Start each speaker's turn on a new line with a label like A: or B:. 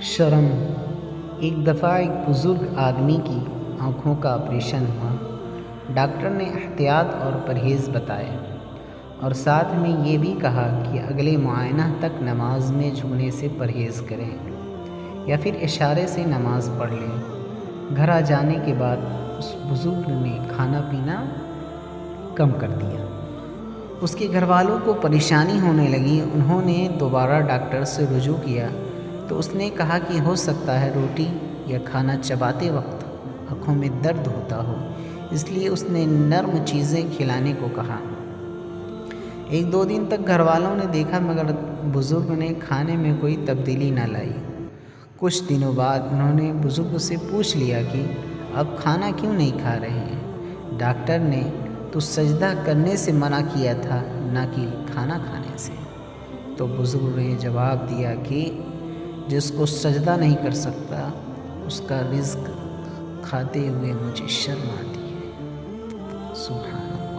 A: شرم۔ ایک دفعہ ایک بزرگ آدمی کی آنکھوں کا آپریشن ہوا۔ ڈاکٹر نے احتیاط اور پرہیز بتائے اور ساتھ میں یہ بھی کہا کہ اگلے معائنہ تک نماز میں جھکنے سے پرہیز کریں یا پھر اشارے سے نماز پڑھ لیں۔ گھر آ جانے کے بعد اس بزرگ نے کھانا پینا کم کر دیا۔ اس کے گھر والوں کو پریشانی ہونے لگی۔ انہوں نے دوبارہ ڈاکٹر سے رجوع کیا تو اس نے کہا کہ ہو سکتا ہے روٹی یا کھانا چباتے وقت آنکھوں میں درد ہوتا ہو، اس لیے اس نے نرم چیزیں کھلانے کو کہا۔ ایک دو دن تک گھر والوں نے دیکھا مگر بزرگ نے کھانے میں کوئی تبدیلی نہ لائی۔ کچھ دنوں بعد انہوں نے بزرگ سے پوچھ لیا کہ اب کھانا کیوں نہیں کھا رہے ہیں؟ ڈاکٹر نے تو سجدہ کرنے سے منع کیا تھا، نہ کہ کھانا کھانے سے۔ تو بزرگ نے جواب دیا کہ جس کو سجدہ نہیں کر سکتا اس کا رزق کھاتے ہوئے مجھے شرم آتی ہے۔ سبحان اللہ۔